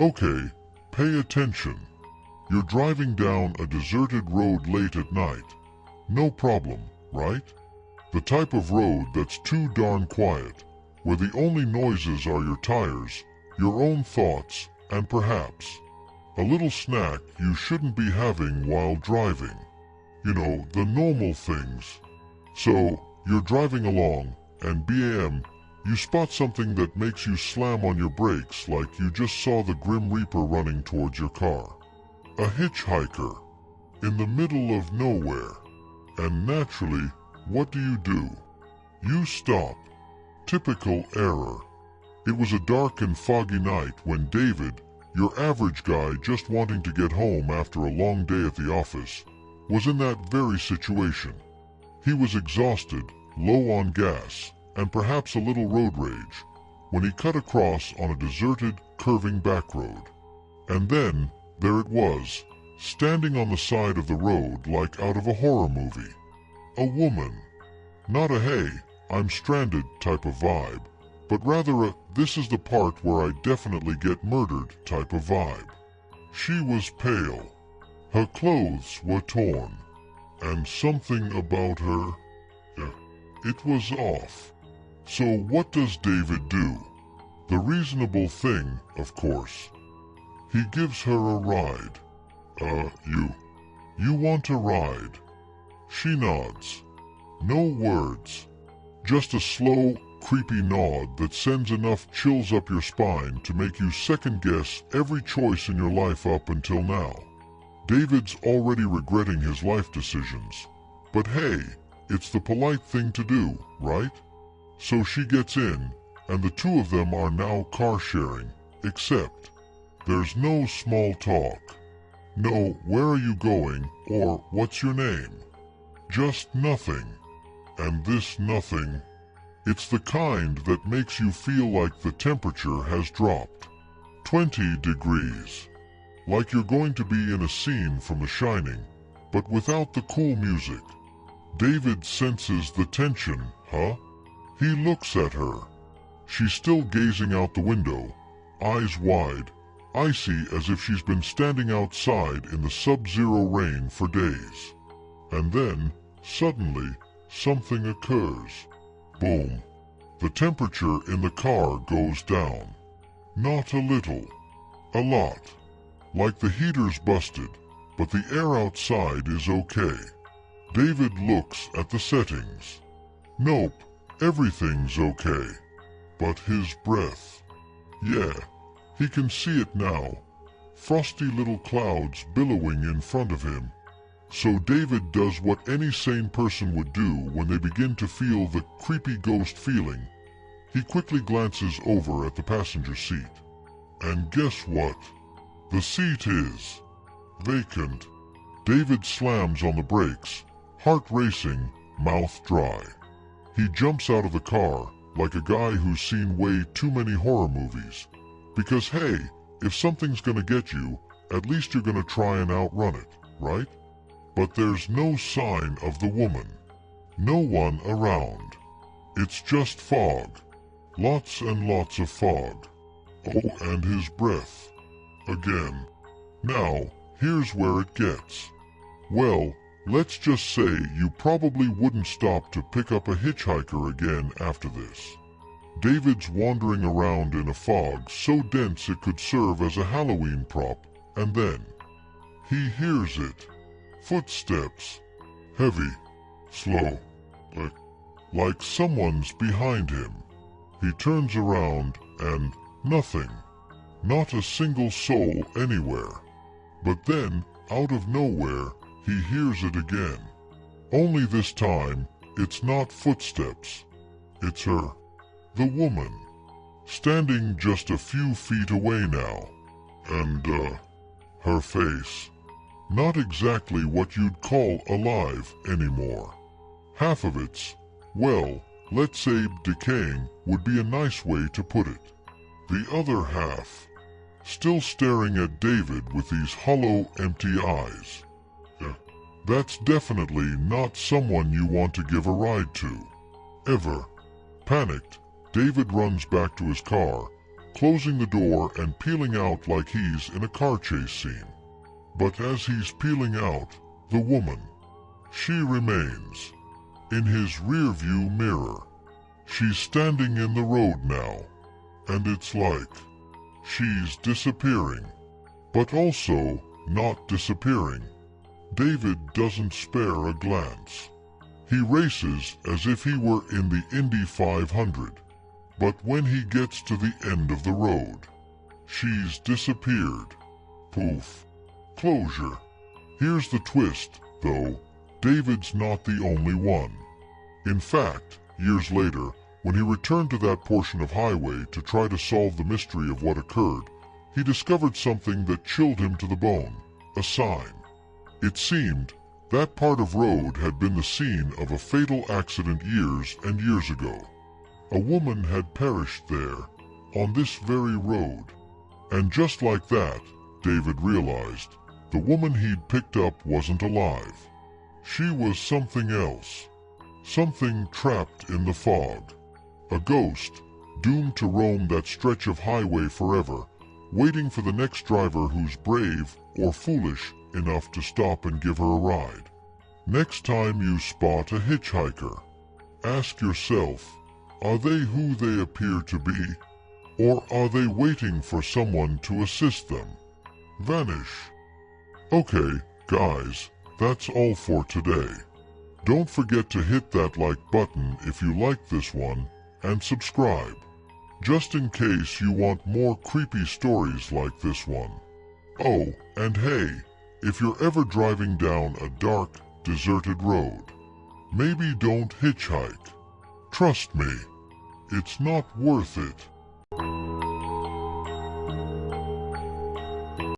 Okay, pay attention. You're driving down a deserted road late at night. No problem, right? The type of road that's too darn quiet, where the only noises are your tires, your own thoughts, and perhaps a little snack you shouldn't be having while driving. You know, the normal things. So, you're driving along, and bam, you spot something that makes you slam on your brakes like you just saw the Grim Reaper running towards your car. A hitchhiker, in the middle of nowhere. And naturally, what do? You stop. Typical error. It was a dark and foggy night when David, your average guy just wanting to get home after a long day at the office, was in that very situation. He was exhausted, low on gas, and perhaps a little road rage, when he cut across on a deserted, curving back road. And then, there it was, standing on the side of the road like out of a horror movie. A woman. Not a "hey, I'm stranded" type of vibe, but rather a "this is the part where I definitely get murdered" type of vibe. She was pale. Her clothes were torn. And something about her, it was off. So what does David do? The reasonable thing, of course. He gives her a ride. You want a ride? She nods. No words. Just a slow, creepy nod that sends enough chills up your spine to make you second-guess every choice in your life up until now. David's already regretting his life decisions. But hey, it's the polite thing to do, right? So she gets in, and the two of them are now car-sharing, except there's no small talk. No "where are you going" or "what's your name?" Just nothing. And this nothing, it's the kind that makes you feel like the temperature has dropped 20 degrees. Like you're going to be in a scene from The Shining, but without the cool music. David senses the tension, He looks at her. She's still gazing out the window, eyes wide, icy as if she's been standing outside in the sub-zero rain for days. And then, suddenly, something occurs. Boom. The temperature in the car goes down. Not a little. A lot. Like the heater's busted, but the air outside is okay. David looks at the settings. Nope, everything's okay. But his breath. Yeah, he can see it now. Frosty little clouds billowing in front of him. So David does what any sane person would do when they begin to feel the creepy ghost feeling. He quickly glances over at the passenger seat. And guess what? The seat is vacant. David slams on the brakes, heart racing, mouth dry. He jumps out of the car like a guy who's seen way too many horror movies. Because hey, if something's gonna get you, at least you're gonna try and outrun it, right? But there's no sign of the woman. No one around. It's just fog. Lots and lots of fog. Oh, and his breath. Again. Now, here's where it gets. Well, let's just say you probably wouldn't stop to pick up a hitchhiker again after this. David's wandering around in a fog so dense it could serve as a Halloween prop, and then he hears it. Footsteps. Heavy. Slow. Like someone's behind him. He turns around and nothing. Not a single soul anywhere. But then, out of nowhere, he hears it again. Only this time, it's not footsteps. It's her. The woman. Standing just a few feet away now. And, her face. Not exactly what you'd call alive anymore. Half of it's, well, let's say decaying would be a nice way to put it. The other half, still staring at David with these hollow, empty eyes. That's definitely not someone you want to give a ride to. Ever. Panicked, David runs back to his car, closing the door and peeling out like he's in a car chase scene. But as he's peeling out, the woman, she remains in his rear-view mirror. She's standing in the road now, and it's like she's disappearing, but also not disappearing. David doesn't spare a glance. He races as if he were in the Indy 500, but when he gets to the end of the road, she's disappeared. Poof. Closure. Here's the twist, though. David's not the only one. In fact, years later, when he returned to that portion of highway to try to solve the mystery of what occurred, he discovered something that chilled him to the bone, a sign. It seemed that part of road had been the scene of a fatal accident years and years ago. A woman had perished there, on this very road. And just like that, David realized, the woman he'd picked up wasn't alive. She was something else. Something trapped in the fog. A ghost, doomed to roam that stretch of highway forever, waiting for the next driver who's brave or foolish enough to stop and give her a ride. Next time you spot a hitchhiker, ask yourself, are they who they appear to be? Or are they waiting for someone to assist them? Vanish. Okay, guys, that's all for today. Don't forget to hit that like button if you like this one, and subscribe, just in case you want more creepy stories like this one. Oh, and hey, if you're ever driving down a dark, deserted road, maybe don't hitchhike. Trust me, it's not worth it.